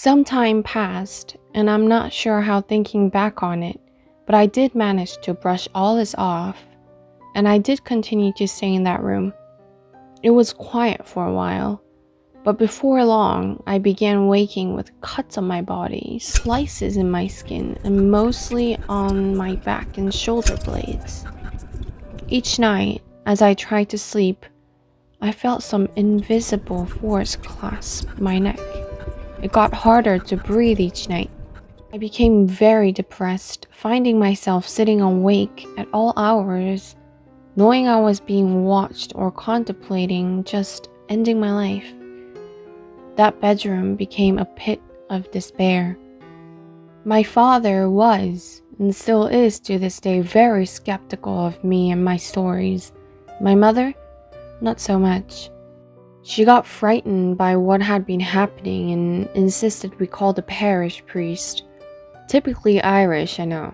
Some time passed, and I'm not sure how thinking back on it, but I did manage to brush all this off, and I did continue to stay in that room. It was quiet for a while, but before long, I began waking with cuts on my body, slices in my skin, and mostly on my back and shoulder blades. Each night, as I tried to sleep, I felt some invisible force clasp my neck. It got harder to breathe each night. I became very depressed, finding myself sitting awake at all hours, knowing I was being watched or contemplating just ending my life. That bedroom became a pit of despair. My father was, and still is to this day, very skeptical of me and my stories. My mother, not so much. She got frightened by what had been happening and insisted we call the parish priest. Typically Irish, I know.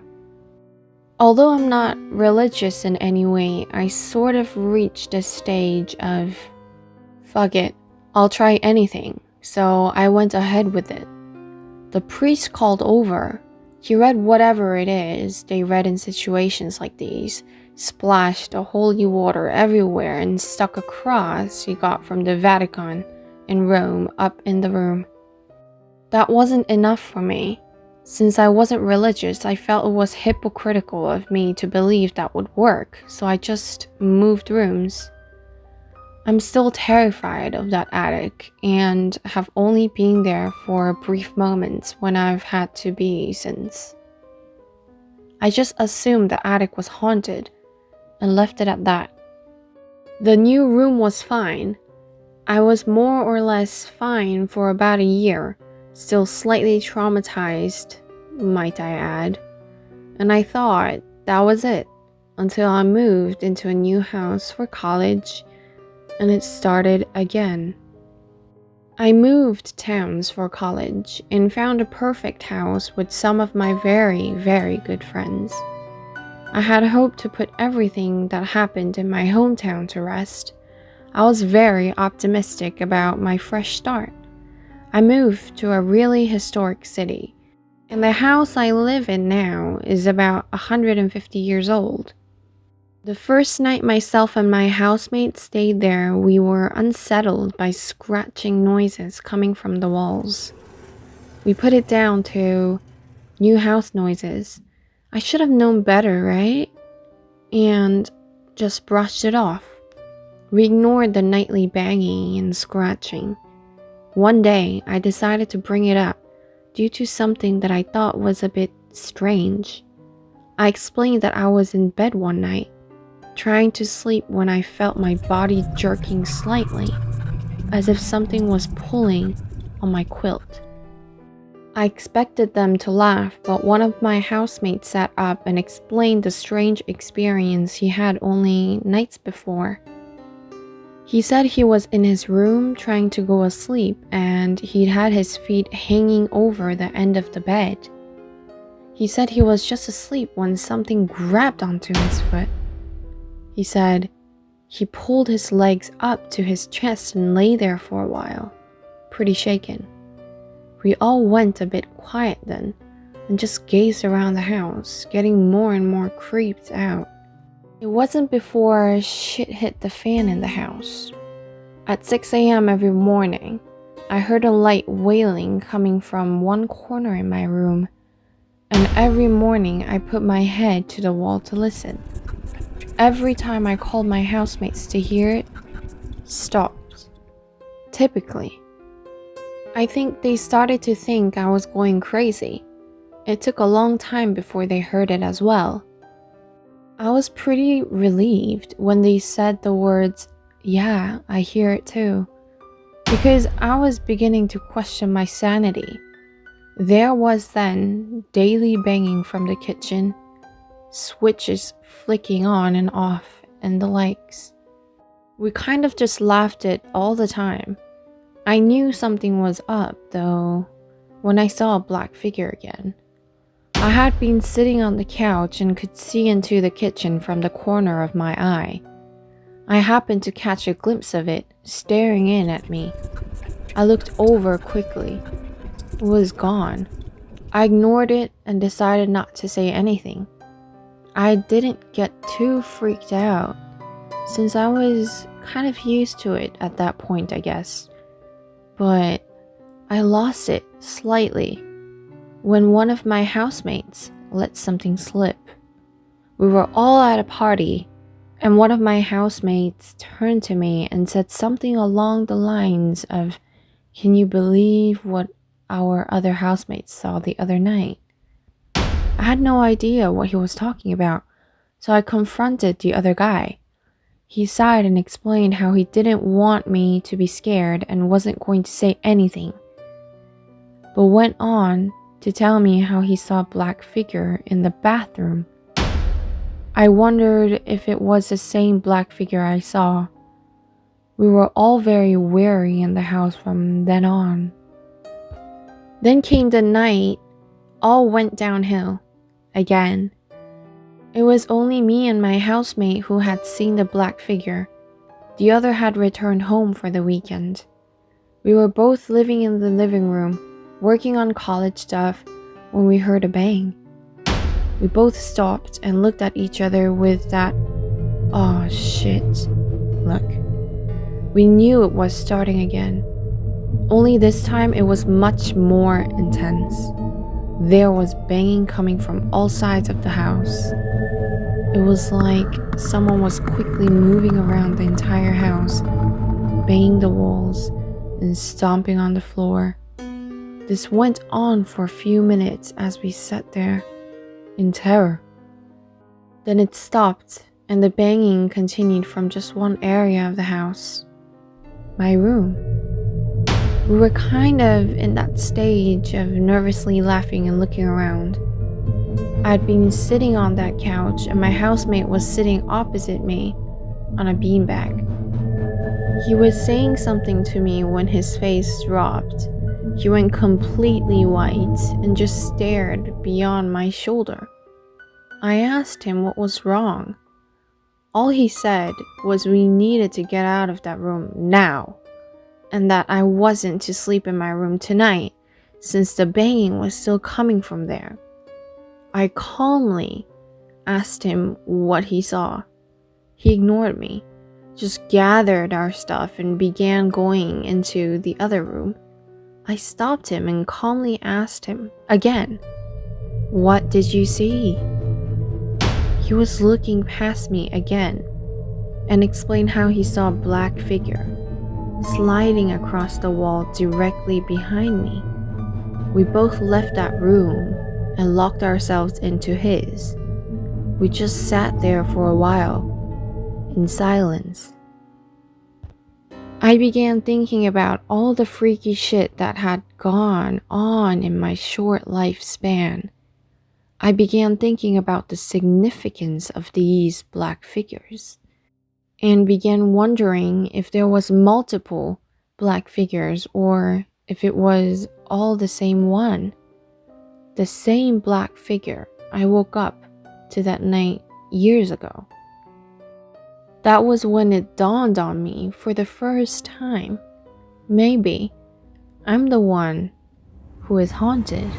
Although I'm not religious in any way, I sort of reached a stage of, fuck it, I'll try anything, so I went ahead with it. The priest called over. He read whatever it is they read in situations like these, splashed the holy water everywhere and stuck a cross he got from the Vatican in Rome up in the room. That wasn't enough for me. Since I wasn't religious, I felt it was hypocritical of me to believe that would work, so I just moved rooms. I'm still terrified of that attic and have only been there for brief moments when I've had to be since. I just assumed the attic was haunted and left it at that. The new room was fine. I was more or less fine for about a year, still slightly traumatized, might I add. And I thought that was it, until I moved into a new house for college, and it started again. I moved towns for college and found a perfect house with some of my very, very good friends. I had hoped to put everything that happened in my hometown to rest. I was very optimistic about my fresh start. I moved to a really historic city, and the house I live in now is about 150 years old. The first night myself and my housemate stayed there, we were unsettled by scratching noises coming from the walls. We put it down to new house noises. I should have known better, right? And just brushed it off. We ignored the nightly banging and scratching. One day, I decided to bring it up due to something that I thought was a bit strange. I explained that I was in bed one night, trying to sleep when I felt my body jerking slightly, as if something was pulling on my quilt. I expected them to laugh, but one of my housemates sat up and explained the strange experience he had only nights before. He said he was in his room trying to go asleep and he'd had his feet hanging over the end of the bed. He said he was just asleep when something grabbed onto his foot. He said he pulled his legs up to his chest and lay there for a while, pretty shaken. We all went a bit quiet then and just gazed around the house, getting more and more creeped out. It wasn't before shit hit the fan in the house. At 6 a.m. every morning, I heard a light wailing coming from one corner in my room, and every morning I put my head to the wall to listen. Every time I called my housemates to hear it, stopped. Typically. I think they started to think I was going crazy. It took a long time before they heard it as well. I was pretty relieved when they said the words, "Yeah, I hear it too," because I was beginning to question my sanity. There was then daily banging from the kitchen, switches flicking on and off, and the likes. We kind of just laughed it all the time. I knew something was up, though, when I saw a black figure again. I had been sitting on the couch and could see into the kitchen from the corner of my eye. I happened to catch a glimpse of it, staring in at me. I looked over quickly. was gone. I ignored it and decided not to say anything. I didn't get too freaked out, since I was kind of used to it at that point, I guess. But I lost it slightly when one of my housemates let something slip. We were all at a party, and one of my housemates turned to me and said something along the lines of, "Can you believe what our other housemates saw the other night?" I had no idea what he was talking about, so I confronted the other guy. He sighed and explained how he didn't want me to be scared and wasn't going to say anything, but went on to tell me how he saw a black figure in the bathroom. I wondered if it was the same black figure I saw. We were all very wary in the house from then on. Then came the night all went downhill again. It was only me and my housemate who had seen the black figure. The other had returned home for the weekend. We were both living in the living room, working on college stuff, when we heard a bang. We both stopped and looked at each other with that, "oh shit" look. We knew it was starting again. Only this time it was much more intense. There was banging coming from all sides of the house. It was like someone was quickly moving around the entire house, banging the walls and stomping on the floor. This went on for a few minutes as we sat there in terror. Then it stopped and the banging continued from just one area of the house, my room. We were kind of in that stage of nervously laughing and looking around. I'd been sitting on that couch and my housemate was sitting opposite me on a beanbag. He was saying something to me when his face dropped. He went completely white and just stared beyond my shoulder. I asked him what was wrong. All he said was we needed to get out of that room now, and that I wasn't to sleep in my room tonight since the banging was still coming from there. I calmly asked him what he saw. He ignored me, just gathered our stuff and began going into the other room. I stopped him and calmly asked him again, "What did you see?" He was looking past me again and explained how he saw a black figure sliding across the wall directly behind me. We both left that room and locked ourselves into his. We just sat there for a while, in silence. I began thinking about all the freaky shit that had gone on in my short lifespan. I began thinking about the significance of these black figures, and began wondering if there was multiple black figures or if it was all the same one. The same black figure I woke up to that night years ago. That was when it dawned on me for the first time. Maybe I'm the one who is haunted.